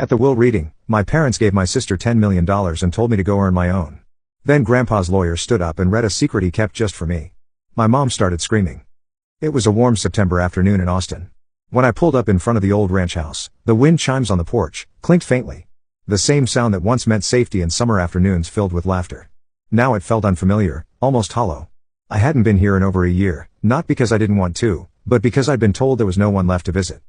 At the will reading, my parents gave my sister $10 million and told me to go earn my own. Then Grandpa's lawyer stood up and read a secret he kept just for me. My mom started screaming. It was a warm September afternoon in Austin. When I pulled up in front of the old ranch house, the wind chimes on the porch clinked faintly. The same sound that once meant safety in summer afternoons filled with laughter. Now it felt unfamiliar, almost hollow. I hadn't been here in over a year, not because I didn't want to, but because I'd been told there was no one left to visit.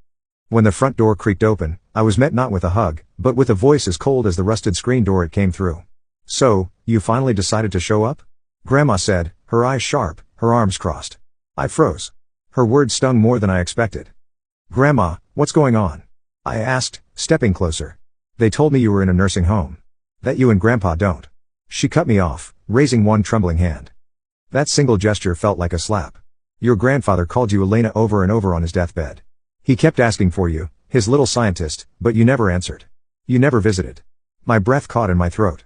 When the front door creaked open, I was met not with a hug, but with a voice as cold as the rusted screen door it came through. "So, you finally decided to show up?" Grandma said, her eyes sharp, her arms crossed. I froze. Her words stung more than I expected. "Grandma, what's going on?" I asked, stepping closer. "They told me you were in a nursing home. That you and Grandpa don't." She cut me off, raising one trembling hand. That single gesture felt like a slap. "Your grandfather called you Elena over and over on his deathbed. He kept asking for you, his little scientist, but you never answered. You never visited." My breath caught in my throat.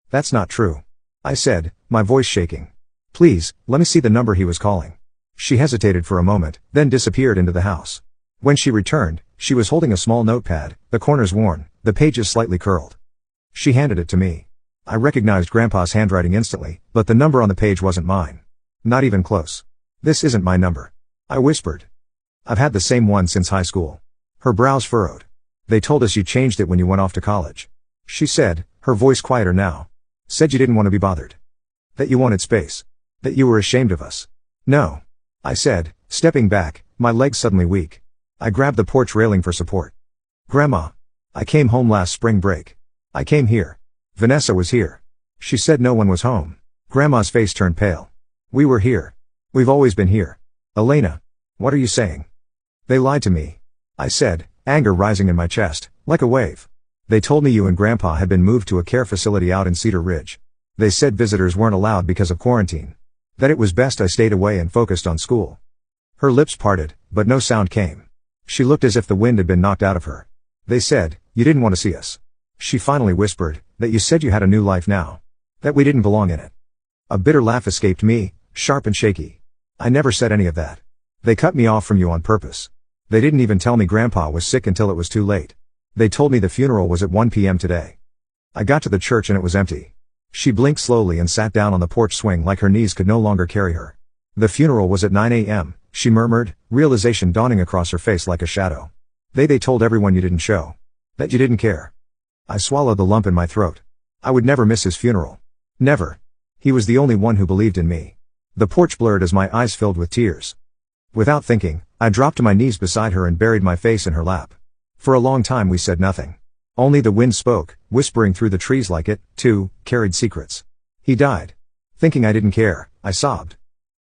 "That's not true," I said, my voice shaking. "Please, let me see the number he was calling." She hesitated for a moment, then disappeared into the house. When she returned, she was holding a small notepad, the corners worn, the pages slightly curled. She handed it to me. I recognized Grandpa's handwriting instantly, but the number on the page wasn't mine. Not even close. "This isn't my number," I whispered. "I've had the same one since high school." Her brows furrowed. "They told us you changed it when you went off to college," she said, her voice quieter now. "Said you didn't want to be bothered. That you wanted space. That you were ashamed of us." "No," I said, stepping back, my legs suddenly weak. I grabbed the porch railing for support. "Grandma, I came home last spring break. I came here. Vanessa was here. She said no one was home." Grandma's face turned pale. "We were here. We've always been here. Elena, what are you saying?" "They lied to me," I said, anger rising in my chest, like a wave. "They told me you and Grandpa had been moved to a care facility out in Cedar Ridge. They said visitors weren't allowed because of quarantine. That it was best I stayed away and focused on school." Her lips parted, but no sound came. She looked as if the wind had been knocked out of her. "They said, you didn't want to see us." She finally whispered, "That you said you had a new life now. That we didn't belong in it." A bitter laugh escaped me, sharp and shaky. "I never said any of that. They cut me off from you on purpose. They didn't even tell me Grandpa was sick until it was too late. They told me the funeral was at 1 p.m. today. I got to the church and it was empty." She blinked slowly and sat down on the porch swing like her knees could no longer carry her. "The funeral was at 9 a.m., she murmured, realization dawning across her face like a shadow. They told everyone you didn't show. That you didn't care." I swallowed the lump in my throat. I would never miss his funeral. Never. He was the only one who believed in me. The porch blurred as my eyes filled with tears. Without thinking, I dropped to my knees beside her and buried my face in her lap. For a long time we said nothing. Only the wind spoke, whispering through the trees like it, too, carried secrets. "He died." Thinking I didn't care, I sobbed.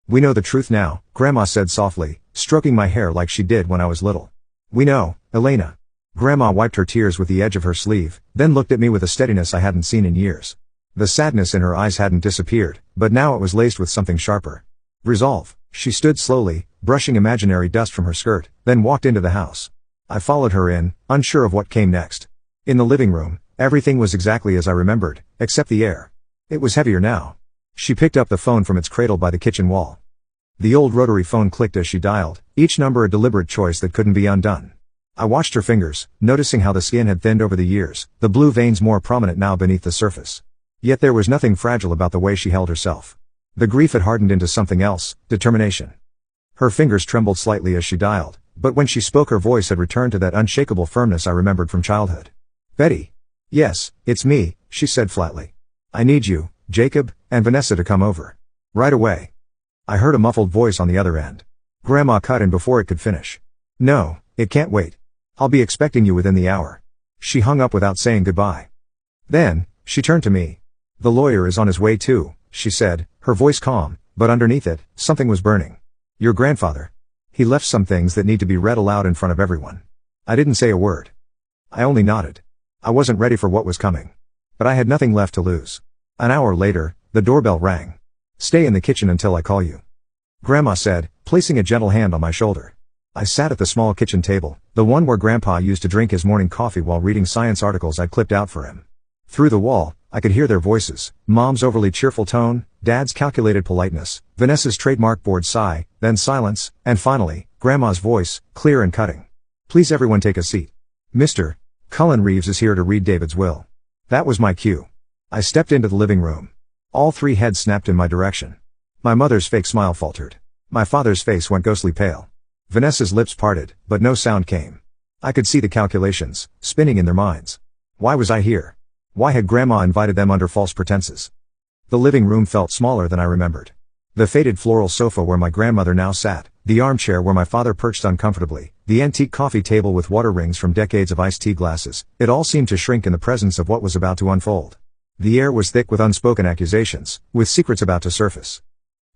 "We know the truth now," Grandma said softly, stroking my hair like she did when I was little. "We know, Elena." Grandma wiped her tears with the edge of her sleeve, then looked at me with a steadiness I hadn't seen in years. The sadness in her eyes hadn't disappeared, but now it was laced with something sharper. Resolve. She stood slowly, brushing imaginary dust from her skirt, then walked into the house. I followed her in, unsure of what came next. In the living room, everything was exactly as I remembered, except the air. It was heavier now. She picked up the phone from its cradle by the kitchen wall. The old rotary phone clicked as she dialed, each number a deliberate choice that couldn't be undone. I watched her fingers, noticing how the skin had thinned over the years, the blue veins more prominent now beneath the surface. Yet there was nothing fragile about the way she held herself. The grief had hardened into something else, determination. Her fingers trembled slightly as she dialed, but when she spoke her voice had returned to that unshakable firmness I remembered from childhood. "Betty." "Yes, it's me," she said flatly. "I need you, Jacob, and Vanessa to come over. Right away." I heard a muffled voice on the other end. Grandma cut in before it could finish. "No, it can't wait. I'll be expecting you within the hour." She hung up without saying goodbye. Then, she turned to me. "The lawyer is on his way too," she said, her voice calm, but underneath it, something was burning. "Your grandfather. He left some things that need to be read aloud in front of everyone." I didn't say a word. I only nodded. I wasn't ready for what was coming. But I had nothing left to lose. An hour later, the doorbell rang. "Stay in the kitchen until I call you," Grandma said, placing a gentle hand on my shoulder. I sat at the small kitchen table, the one where Grandpa used to drink his morning coffee while reading science articles I'd clipped out for him. Through the wall, I could hear their voices, Mom's overly cheerful tone, Dad's calculated politeness, Vanessa's trademark bored sigh, then silence, and finally, Grandma's voice, clear and cutting. "Please everyone take a seat. Mr. Cullen Reeves is here to read David's will. That was my cue. I stepped into the living room. All three heads snapped in my direction. My mother's fake smile faltered. My father's face went ghostly pale. Vanessa's lips parted, but no sound came. I could see the calculations, spinning in their minds. Why was I here? Why had Grandma invited them under false pretenses? The living room felt smaller than I remembered. The faded floral sofa where my grandmother now sat, the armchair where my father perched uncomfortably, the antique coffee table with water rings from decades of iced tea glasses, it all seemed to shrink in the presence of what was about to unfold. The air was thick with unspoken accusations, with secrets about to surface.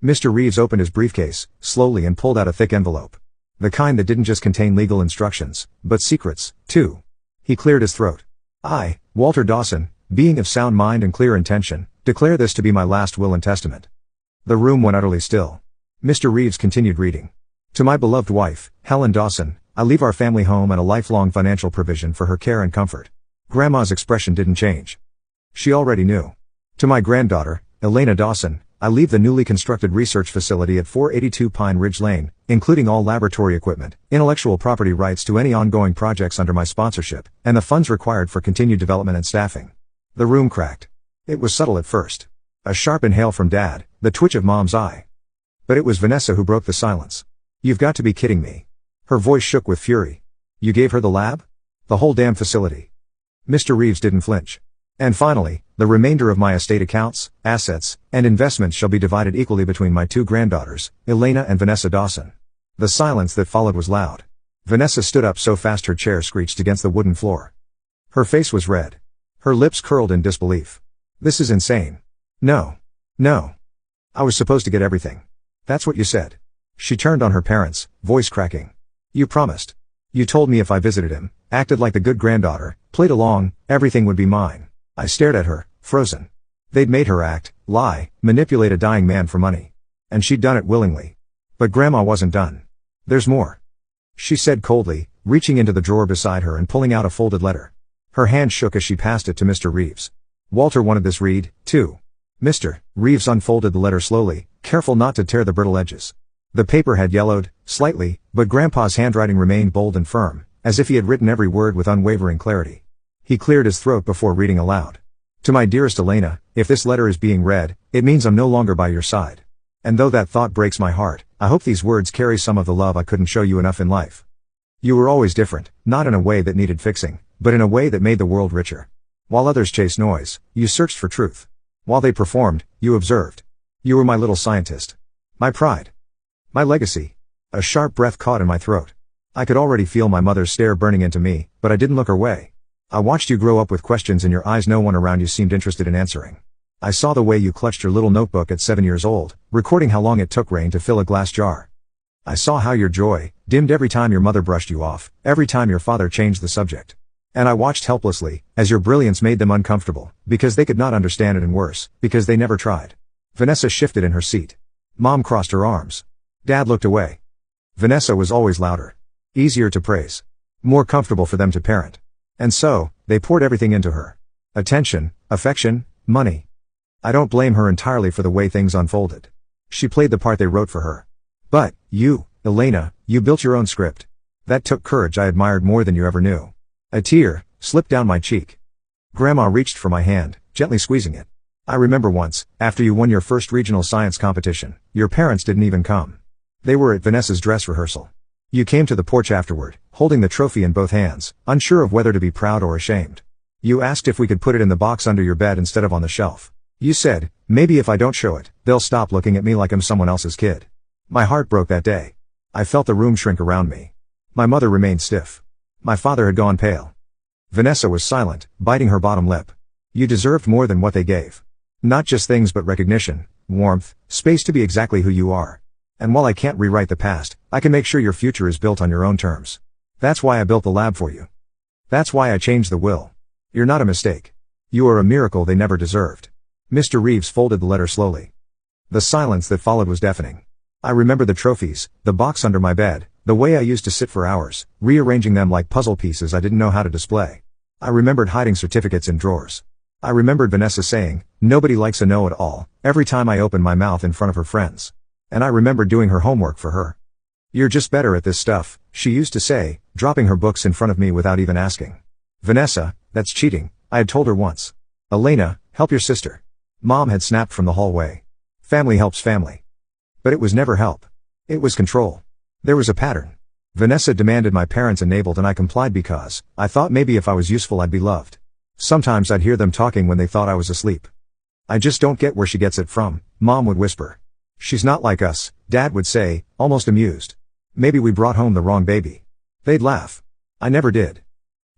Mr. Reeves opened his briefcase, slowly, and pulled out a thick envelope. The kind that didn't just contain legal instructions, but secrets, too. He cleared his throat. I, Walter Dawson, being of sound mind and clear intention, declare this to be my last will and testament. The room went utterly still. Mr. Reeves continued reading. To my beloved wife, Helen Dawson, I leave our family home and a lifelong financial provision for her care and comfort. Grandma's expression didn't change. She already knew. To my granddaughter, Elena Dawson, I leave the newly constructed research facility at 482 Pine Ridge Lane, including all laboratory equipment, intellectual property rights to any ongoing projects under my sponsorship, and the funds required for continued development and staffing. The room cracked. It was subtle at first. A sharp inhale from Dad, the twitch of Mom's eye. But it was Vanessa who broke the silence. You've got to be kidding me. Her voice shook with fury. You gave her the lab? The whole damn facility. Mr. Reeves didn't flinch. And finally, the remainder of my estate accounts, assets, and investments shall be divided equally between my two granddaughters, Elena and Vanessa Dawson. The silence that followed was loud. Vanessa stood up so fast her chair screeched against the wooden floor. Her face was red. Her lips curled in disbelief. This is insane. No. No. I was supposed to get everything. That's what you said. She turned on her parents, voice cracking. You promised. You told me if I visited him, acted like the good granddaughter, played along, everything would be mine. I stared at her, frozen. They'd made her act, lie, manipulate a dying man for money. And she'd done it willingly. But Grandma wasn't done. There's more. She said coldly, reaching into the drawer beside her and pulling out a folded letter. Her hand shook as she passed it to Mr. Reeves. Walter wanted this read, too. Mr. Reeves unfolded the letter slowly, careful not to tear the brittle edges. The paper had yellowed, slightly, but Grandpa's handwriting remained bold and firm, as if he had written every word with unwavering clarity. He cleared his throat before reading aloud. To my dearest Elena, if this letter is being read, it means I'm no longer by your side. And though that thought breaks my heart, I hope these words carry some of the love I couldn't show you enough in life. You were always different, not in a way that needed fixing, but in a way that made the world richer. While others chased noise, you searched for truth. While they performed, you observed. You were my little scientist. My pride. My legacy. A sharp breath caught in my throat. I could already feel my mother's stare burning into me, but I didn't look her way. I watched you grow up with questions in your eyes no one around you seemed interested in answering. I saw the way you clutched your little notebook at 7 years old, recording how long it took rain to fill a glass jar. I saw how your joy dimmed every time your mother brushed you off, every time your father changed the subject. And I watched helplessly, as your brilliance made them uncomfortable, because they could not understand it, and worse, because they never tried. Vanessa shifted in her seat. Mom crossed her arms. Dad looked away. Vanessa was always louder. Easier to praise. More comfortable for them to parent. And so, they poured everything into her. Attention, affection, money. I don't blame her entirely for the way things unfolded. She played the part they wrote for her. But, you, Elena, you built your own script. That took courage I admired more than you ever knew. A tear slipped down my cheek. Grandma reached for my hand, gently squeezing it. I remember once, after you won your first regional science competition, your parents didn't even come. They were at Vanessa's dress rehearsal. You came to the porch afterward, holding the trophy in both hands, unsure of whether to be proud or ashamed. You asked if we could put it in the box under your bed instead of on the shelf. You said, maybe if I don't show it, they'll stop looking at me like I'm someone else's kid. My heart broke that day. I felt the room shrink around me. My mother remained stiff. My father had gone pale. Vanessa was silent, biting her bottom lip. You deserved more than what they gave. Not just things but recognition, warmth, space to be exactly who you are. And while I can't rewrite the past, I can make sure your future is built on your own terms. That's why I built the lab for you. That's why I changed the will. You're not a mistake. You are a miracle they never deserved. Mr. Reeves folded the letter slowly. The silence that followed was deafening. I remember the trophies, the box under my bed, the way I used to sit for hours, rearranging them like puzzle pieces I didn't know how to display. I remembered hiding certificates in drawers. I remembered Vanessa saying, nobody likes a know-it-all, every time I opened my mouth in front of her friends. And I remembered doing her homework for her. You're just better at this stuff, she used to say, dropping her books in front of me without even asking. Vanessa, that's cheating, I had told her once. Elena, help your sister. Mom had snapped from the hallway. Family helps family. But it was never help. It was control. There was a pattern. Vanessa demanded my parents enabled and I complied because I thought maybe if I was useful I'd be loved. Sometimes I'd hear them talking when they thought I was asleep. I just don't get where she gets it from, Mom would whisper. She's not like us, Dad would say, almost amused. Maybe we brought home the wrong baby. They'd laugh. I never did.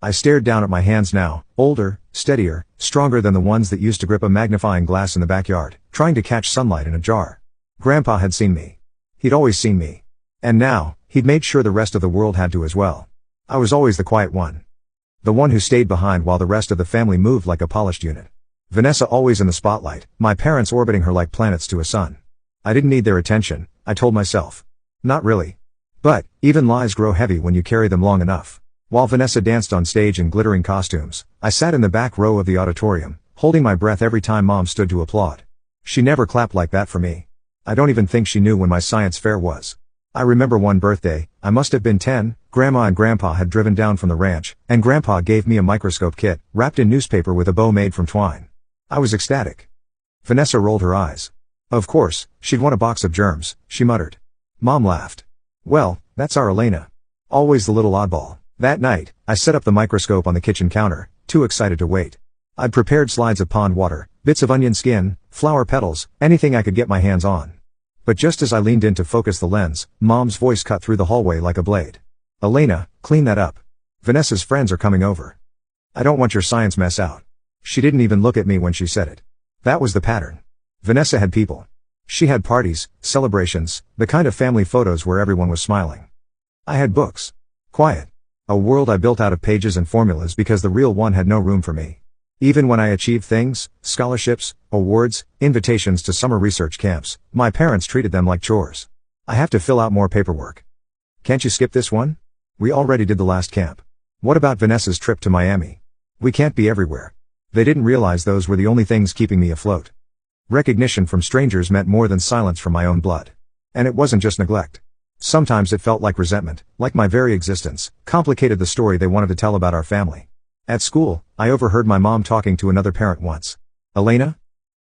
I stared down at my hands now, older, steadier, stronger than the ones that used to grip a magnifying glass in the backyard, trying to catch sunlight in a jar. Grandpa had seen me. He'd always seen me. And now, he'd made sure the rest of the world had to as well. I was always the quiet one. The one who stayed behind while the rest of the family moved like a polished unit. Vanessa always in the spotlight, my parents orbiting her like planets to a sun. I didn't need their attention, I told myself. Not really. But, even lies grow heavy when you carry them long enough. While Vanessa danced on stage in glittering costumes, I sat in the back row of the auditorium, holding my breath every time Mom stood to applaud. She never clapped like that for me. I don't even think she knew when my science fair was. I remember one birthday, I must have been 10, Grandma and Grandpa had driven down from the ranch, and Grandpa gave me a microscope kit, wrapped in newspaper with a bow made from twine. I was ecstatic. Vanessa rolled her eyes. Of course, she'd want a box of germs, she muttered. Mom laughed. Well, that's our Elena. Always the little oddball. That night, I set up the microscope on the kitchen counter, too excited to wait. I'd prepared slides of pond water, bits of onion skin, flower petals, anything I could get my hands on. But just as I leaned in to focus the lens, Mom's voice cut through the hallway like a blade. Elena, clean that up. Vanessa's friends are coming over. I don't want your science mess out. She didn't even look at me when she said it. That was the pattern. Vanessa had people. She had parties, celebrations, the kind of family photos where everyone was smiling. I had books. Quiet. A world I built out of pages and formulas because the real one had no room for me. Even when I achieved things, scholarships, awards, invitations to summer research camps, my parents treated them like chores. I have to fill out more paperwork. Can't you skip this one? We already did the last camp. What about Vanessa's trip to Miami? We can't be everywhere. They didn't realize those were the only things keeping me afloat. Recognition from strangers meant more than silence from my own blood. And it wasn't just neglect. Sometimes it felt like resentment, like my very existence, complicated the story they wanted to tell about our family. At school, I overheard my mom talking to another parent once. Elena?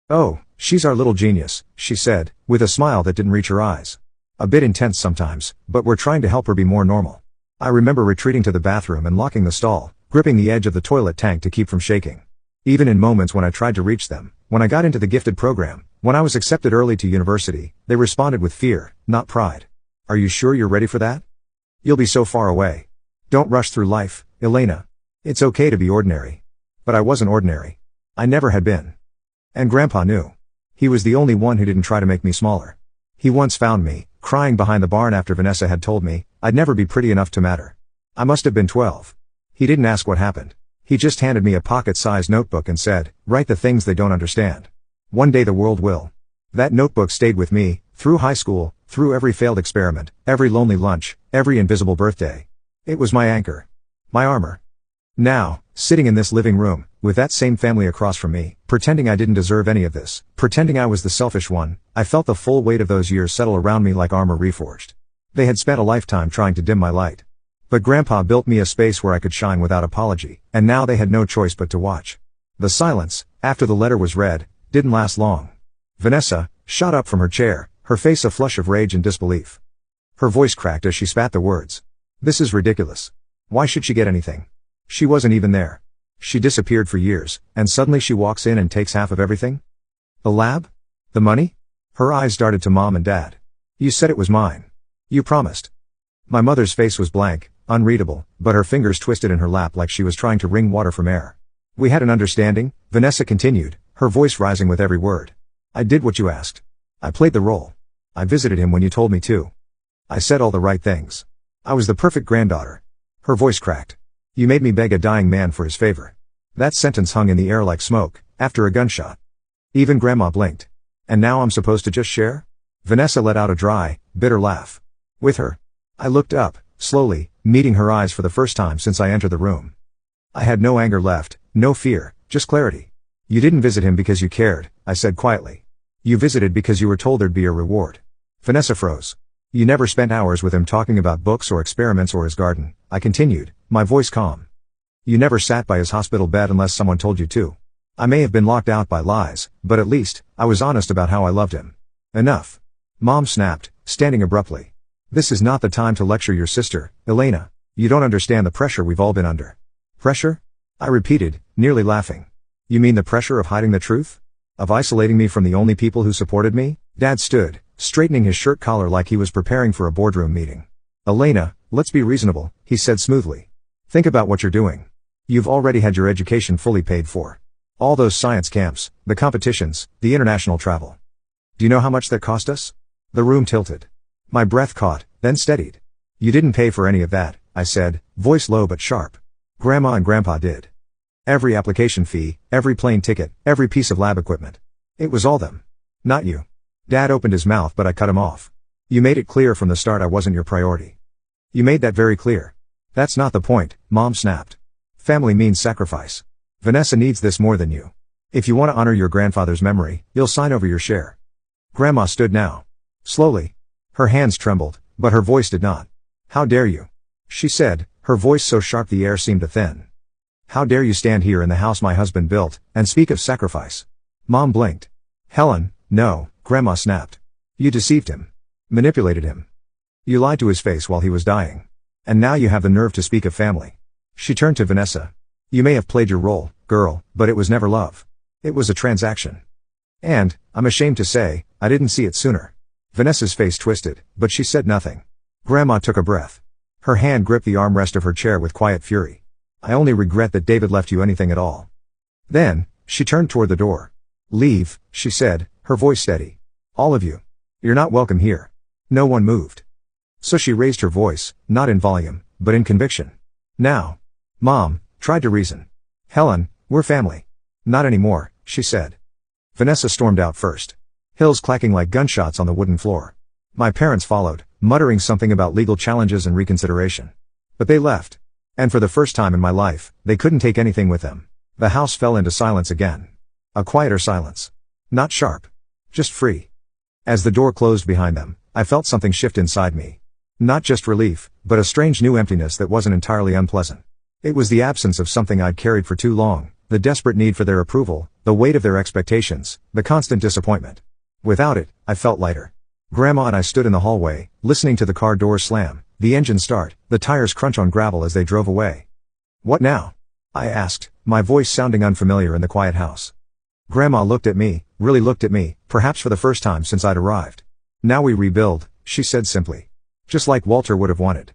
Oh, she's our little genius, she said, with a smile that didn't reach her eyes. A bit intense sometimes, but we're trying to help her be more normal. I remember retreating to the bathroom and locking the stall, gripping the edge of the toilet tank to keep from shaking. Even in moments when I tried to reach them, when I got into the gifted program, when I was accepted early to university, they responded with fear, not pride. Are you sure you're ready for that? You'll be so far away. Don't rush through life, Elena. It's okay to be ordinary. But I wasn't ordinary. I never had been. And Grandpa knew. He was the only one who didn't try to make me smaller. He once found me, crying behind the barn after Vanessa had told me I'd never be pretty enough to matter. I must have been 12. He didn't ask what happened. He just handed me a pocket-sized notebook and said, write the things they don't understand. One day the world will. That notebook stayed with me, through high school, through every failed experiment, every lonely lunch, every invisible birthday. It was my anchor. My armor. Now, sitting in this living room, with that same family across from me, pretending I didn't deserve any of this, pretending I was the selfish one, I felt the full weight of those years settle around me like armor reforged. They had spent a lifetime trying to dim my light. But Grandpa built me a space where I could shine without apology, and now they had no choice but to watch. The silence, after the letter was read, didn't last long. Vanessa shot up from her chair, her face a flush of rage and disbelief. Her voice cracked as she spat the words. This is ridiculous. Why should she get anything? She wasn't even there. She disappeared for years, and suddenly she walks in and takes half of everything? The lab? The money? Her eyes darted to Mom and Dad. You said it was mine. You promised. My mother's face was blank, unreadable, but her fingers twisted in her lap like she was trying to wring water from air. We had an understanding, Vanessa continued, her voice rising with every word. I did what you asked. I played the role. I visited him when you told me to. I said all the right things. I was the perfect granddaughter. Her voice cracked. You made me beg a dying man for his favor. That sentence hung in the air like smoke, after a gunshot. Even Grandma blinked. And now I'm supposed to just share? Vanessa let out a dry, bitter laugh. With her. I looked up, slowly, meeting her eyes for the first time since I entered the room. I had no anger left, no fear, just clarity. You didn't visit him because you cared, I said quietly. You visited because you were told there'd be a reward. Vanessa froze. You never spent hours with him talking about books or experiments or his garden, I continued, my voice calm. You never sat by his hospital bed unless someone told you to. I may have been locked out by lies, but at least, I was honest about how I loved him. Enough. Mom snapped, standing abruptly. This is not the time to lecture your sister, Elena. You don't understand the pressure we've all been under. Pressure? I repeated, nearly laughing. You mean the pressure of hiding the truth? Of isolating me from the only people who supported me? Dad stood, straightening his shirt collar like he was preparing for a boardroom meeting. Elena, let's be reasonable, he said smoothly. Think about what you're doing. You've already had your education fully paid for. All those science camps, the competitions, the international travel. Do you know how much that cost us? The room tilted. My breath caught, then steadied. You didn't pay for any of that, I said, voice low but sharp. Grandma and Grandpa did. Every application fee, every plane ticket, every piece of lab equipment. It was all them. Not you. Dad opened his mouth but I cut him off. You made it clear from the start I wasn't your priority. You made that very clear. That's not the point, Mom snapped. Family means sacrifice. Vanessa needs this more than you. If you want to honor your grandfather's memory, you'll sign over your share. Grandma stood now. Slowly. Her hands trembled, but her voice did not. How dare you? She said, her voice so sharp the air seemed to thin. How dare you stand here in the house my husband built, and speak of sacrifice? Mom blinked. Helen, no, Grandma snapped. You deceived him. Manipulated him. You lied to his face while he was dying. And now you have the nerve to speak of family. She turned to Vanessa. You may have played your role, girl, but it was never love. It was a transaction. And, I'm ashamed to say, I didn't see it sooner. Vanessa's face twisted, but she said nothing. Grandma took a breath. Her hand gripped the armrest of her chair with quiet fury. I only regret that David left you anything at all. Then, she turned toward the door. Leave, she said, her voice steady. All of you. You're not welcome here. No one moved. So she raised her voice, not in volume, but in conviction. Now. Mom tried to reason. Helen, we're family. Not anymore, she said. Vanessa stormed out first. Hills clacking like gunshots on the wooden floor. My parents followed, muttering something about legal challenges and reconsideration. But they left. And for the first time in my life, they couldn't take anything with them. The house fell into silence again. A quieter silence. Not sharp. Just free. As the door closed behind them, I felt something shift inside me. Not just relief, but a strange new emptiness that wasn't entirely unpleasant. It was the absence of something I'd carried for too long, the desperate need for their approval, the weight of their expectations, the constant disappointment. Without it, I felt lighter. Grandma and I stood in the hallway, listening to the car doors slam, the engine start, the tires crunch on gravel as they drove away. What now? I asked, my voice sounding unfamiliar in the quiet house. Grandma looked at me, really looked at me, perhaps for the first time since I'd arrived. Now we rebuild, she said simply. Just like Walter would have wanted.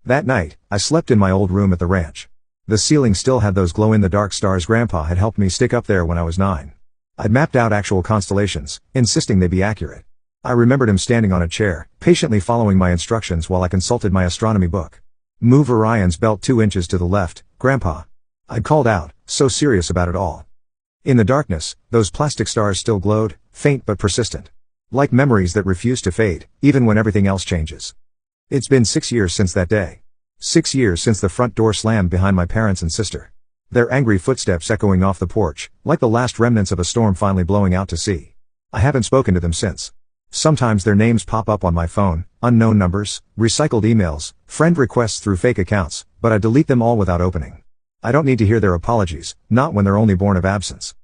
That night, I slept in my old room at the ranch. The ceiling still had those glow-in-the-dark stars Grandpa had helped me stick up there when I was 9. I'd mapped out actual constellations, insisting they be accurate. I remembered him standing on a chair, patiently following my instructions while I consulted my astronomy book. Move Orion's belt 2 inches to the left, Grandpa. I'd called out, so serious about it all. In the darkness, those plastic stars still glowed, faint but persistent. Like memories that refuse to fade, even when everything else changes. It's been 6 years since that day. 6 years since the front door slammed behind my parents and sister. Their angry footsteps echoing off the porch, like the last remnants of a storm finally blowing out to sea. I haven't spoken to them since. Sometimes their names pop up on my phone, unknown numbers, recycled emails, friend requests through fake accounts, but I delete them all without opening. I don't need to hear their apologies, not when they're only born of absence.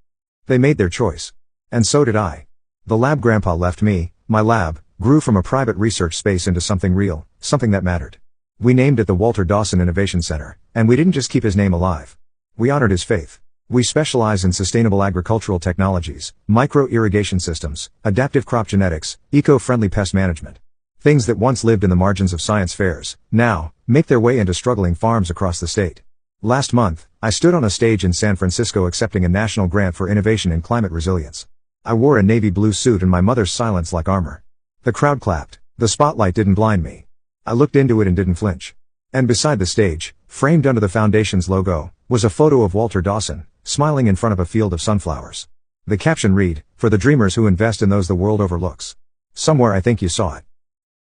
They made their choice. And so did I. The lab Grandpa left me, my lab, grew from a private research space into something real, something that mattered. We named it the Walter Dawson Innovation Center, and we didn't just keep his name alive. We honored his faith. We specialize in sustainable agricultural technologies, micro-irrigation systems, adaptive crop genetics, eco-friendly pest management. Things that once lived in the margins of science fairs, now, make their way into struggling farms across the state. Last month, I stood on a stage in San Francisco accepting a national grant for innovation in climate resilience. I wore a navy blue suit and my mother's silence like armor. The crowd clapped. The spotlight didn't blind me. I looked into it and didn't flinch. And beside the stage, framed under the foundation's logo, was a photo of Walter Dawson, smiling in front of a field of sunflowers. The caption read, "For the dreamers who invest in those the world overlooks." Somewhere I think you saw it.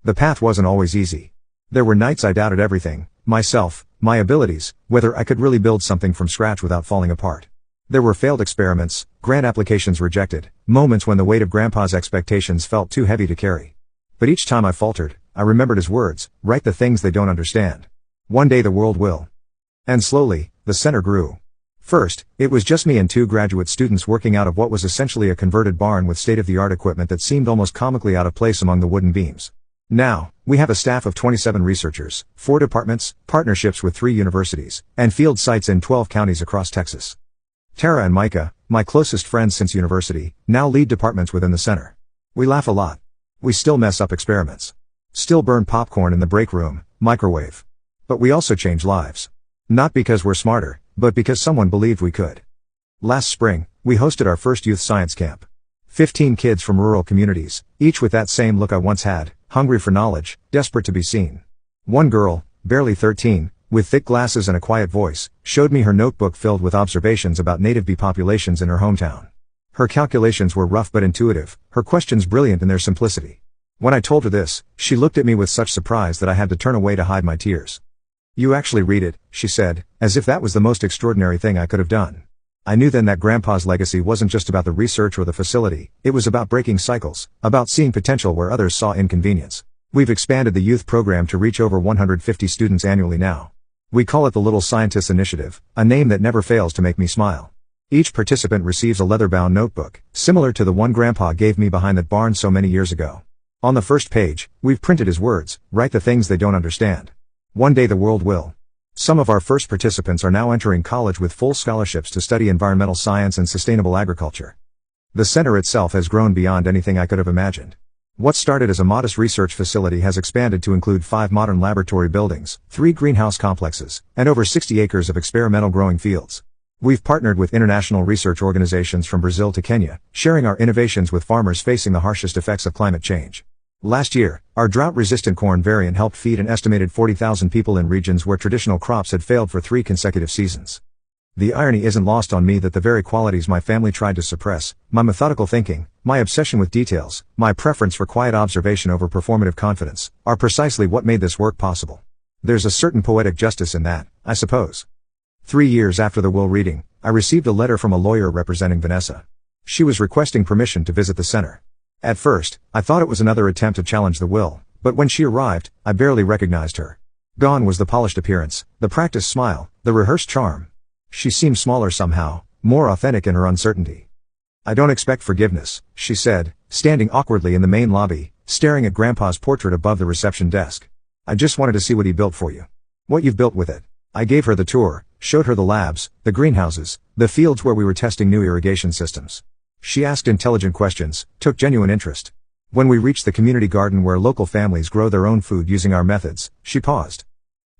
The path wasn't always easy. There were nights I doubted everything, myself, my abilities, whether I could really build something from scratch without falling apart. There were failed experiments, grant applications rejected, moments when the weight of Grandpa's expectations felt too heavy to carry. But each time I faltered, I remembered his words, write the things they don't understand. One day the world will. And slowly, the center grew. First, it was just me and 2 graduate students working out of what was essentially a converted barn with state-of-the-art equipment that seemed almost comically out of place among the wooden beams. Now, we have a staff of 27 researchers, 4 departments, partnerships with 3 universities, and field sites in 12 counties across Texas. Tara and Micah, my closest friends since university, now lead departments within the center. We laugh a lot. We still mess up experiments. Still burn popcorn in the break room, microwave. But we also change lives. Not because we're smarter, but because someone believed we could. Last spring, we hosted our first youth science camp. 15 kids from rural communities, each with that same look I once had, hungry for knowledge, desperate to be seen. One girl, barely 13, with thick glasses and a quiet voice, showed me her notebook filled with observations about native bee populations in her hometown. Her calculations were rough but intuitive, her questions brilliant in their simplicity. When I told her this, she looked at me with such surprise that I had to turn away to hide my tears. "You actually read it," she said, as if that was the most extraordinary thing I could have done. I knew then that Grandpa's legacy wasn't just about the research or the facility, it was about breaking cycles, about seeing potential where others saw inconvenience. We've expanded the youth program to reach over 150 students annually now. We call it the Little Scientists Initiative, a name that never fails to make me smile. Each participant receives a leather-bound notebook, similar to the one Grandpa gave me behind that barn so many years ago. On the first page, we've printed his words, "Write the things they don't understand. One day the world will." Some of our first participants are now entering college with full scholarships to study environmental science and sustainable agriculture. The center itself has grown beyond anything I could have imagined. What started as a modest research facility has expanded to include 5 modern laboratory buildings, 3 greenhouse complexes, and over 60 acres of experimental growing fields. We've partnered with international research organizations from Brazil to Kenya, sharing our innovations with farmers facing the harshest effects of climate change. Last year, our drought-resistant corn variant helped feed an estimated 40,000 people in regions where traditional crops had failed for 3 consecutive seasons. The irony isn't lost on me that the very qualities my family tried to suppress, my methodical thinking, my obsession with details, my preference for quiet observation over performative confidence, are precisely what made this work possible. There's a certain poetic justice in that, I suppose. 3 years after the will reading, I received a letter from a lawyer representing Vanessa. She was requesting permission to visit the center. At first, I thought it was another attempt to challenge the will, but when she arrived, I barely recognized her. Gone was the polished appearance, the practiced smile, the rehearsed charm. She seemed smaller somehow, more authentic in her uncertainty. "I don't expect forgiveness," she said, standing awkwardly in the main lobby, staring at Grandpa's portrait above the reception desk. "I just wanted to see what he built for you. What you've built with it." I gave her the tour, showed her the labs, the greenhouses, the fields where we were testing new irrigation systems. She asked intelligent questions, took genuine interest. When we reached the community garden where local families grow their own food using our methods, she paused.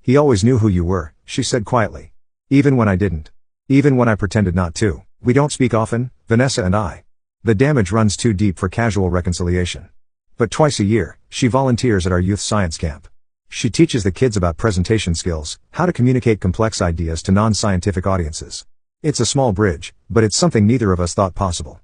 "He always knew who you were," she said quietly. "Even when I didn't. Even when I pretended not to. We don't speak often, Vanessa and I. The damage runs too deep for casual reconciliation. But twice a year, she volunteers at our youth science camp. She teaches the kids about presentation skills, how to communicate complex ideas to non-scientific audiences. It's a small bridge, but it's something neither of us thought possible.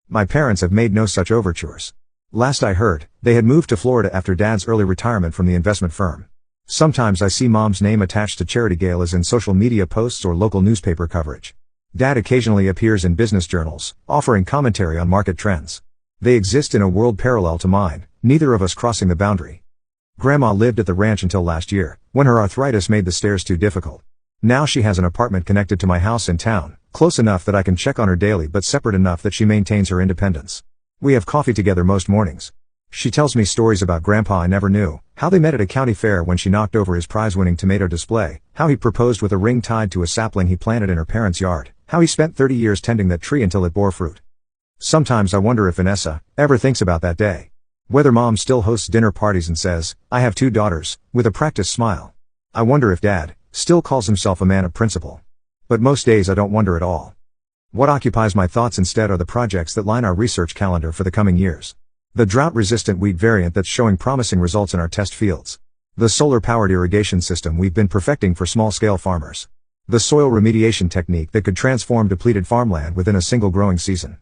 My parents have made no such overtures. Last I heard, they had moved to Florida after Dad's early retirement from the investment firm. Sometimes I see Mom's name attached to charity galas in social media posts or local newspaper coverage. Dad occasionally appears in business journals, offering commentary on market trends. They exist in a world parallel to mine, neither of us crossing the boundary. Grandma lived at the ranch until last year, when her arthritis made the stairs too difficult. Now she has an apartment connected to my house in town, close enough that I can check on her daily but separate enough that she maintains her independence. We have coffee together most mornings. She tells me stories about Grandpa I never knew, how they met at a county fair when she knocked over his prize-winning tomato display, how he proposed with a ring tied to a sapling he planted in her parents' yard, how he spent 30 years tending that tree until it bore fruit. Sometimes I wonder if Vanessa ever thinks about that day. Whether Mom still hosts dinner parties and says, "I have 2 daughters," with a practiced smile. I wonder if Dad still calls himself a man of principle. But most days I don't wonder at all. What occupies my thoughts instead are the projects that line our research calendar for the coming years. The drought-resistant wheat variant that's showing promising results in our test fields. The solar-powered irrigation system we've been perfecting for small-scale farmers. The soil remediation technique that could transform depleted farmland within a single growing season.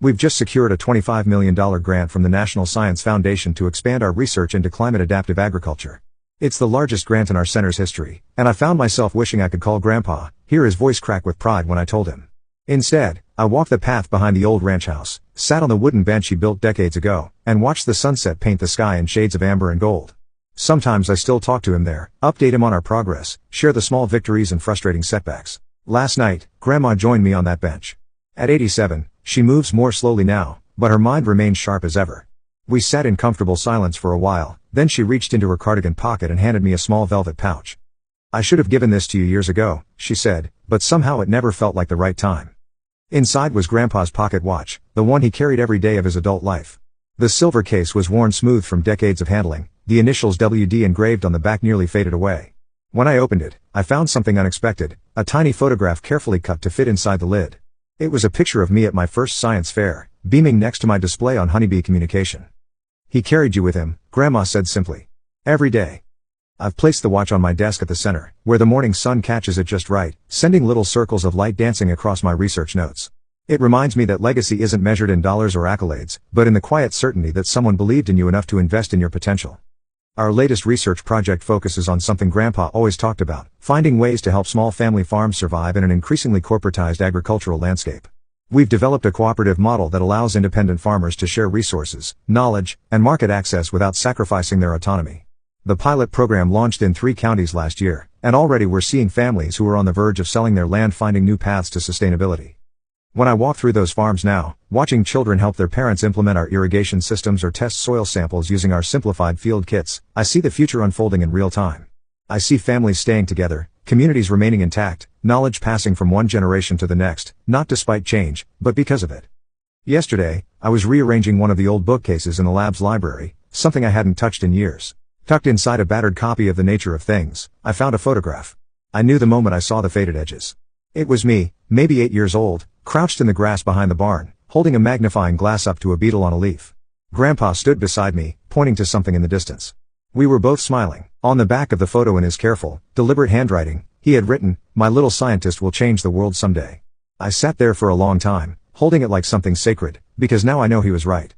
We've just secured a $25 million grant from the National Science Foundation to expand our research into climate-adaptive agriculture. It's the largest grant in our center's history, and I found myself wishing I could call Grandpa, hear his voice crack with pride when I told him. Instead, I walked the path behind the old ranch house, sat on the wooden bench he built decades ago, and watched the sunset paint the sky in shades of amber and gold. Sometimes I still talk to him there, update him on our progress, share the small victories and frustrating setbacks. Last night, Grandma joined me on that bench. At 87, she moves more slowly now, but her mind remains sharp as ever. We sat in comfortable silence for a while, then she reached into her cardigan pocket and handed me a small velvet pouch. "I should have given this to you years ago," she said, "but somehow it never felt like the right time." Inside was Grandpa's pocket watch, the one he carried every day of his adult life. The silver case was worn smooth from decades of handling, the initials WD engraved on the back nearly faded away. When I opened it, I found something unexpected, a tiny photograph carefully cut to fit inside the lid. It was a picture of me at my first science fair, beaming next to my display on Honeybee Communication. "He carried you with him," Grandma said simply. "Every day." I've placed the watch on my desk at the center, where the morning sun catches it just right, sending little circles of light dancing across my research notes. It reminds me that legacy isn't measured in dollars or accolades, but in the quiet certainty that someone believed in you enough to invest in your potential. Our latest research project focuses on something Grandpa always talked about, finding ways to help small family farms survive in an increasingly corporatized agricultural landscape. We've developed a cooperative model that allows independent farmers to share resources, knowledge, and market access without sacrificing their autonomy. The pilot program launched in 3 counties last year, and already we're seeing families who are on the verge of selling their land finding new paths to sustainability. When I walk through those farms now, watching children help their parents implement our irrigation systems or test soil samples using our simplified field kits, I see the future unfolding in real time. I see families staying together, communities remaining intact, knowledge passing from one generation to the next, not despite change, but because of it. Yesterday, I was rearranging one of the old bookcases in the lab's library, something I hadn't touched in years. Tucked inside a battered copy of The Nature of Things, I found a photograph. I knew the moment I saw the faded edges. It was me, maybe 8 years old, crouched in the grass behind the barn, holding a magnifying glass up to a beetle on a leaf. Grandpa stood beside me, pointing to something in the distance. We were both smiling. On the back of the photo in his careful, deliberate handwriting, he had written, "My little scientist will change the world someday." I sat there for a long time, holding it like something sacred, because now I know he was right.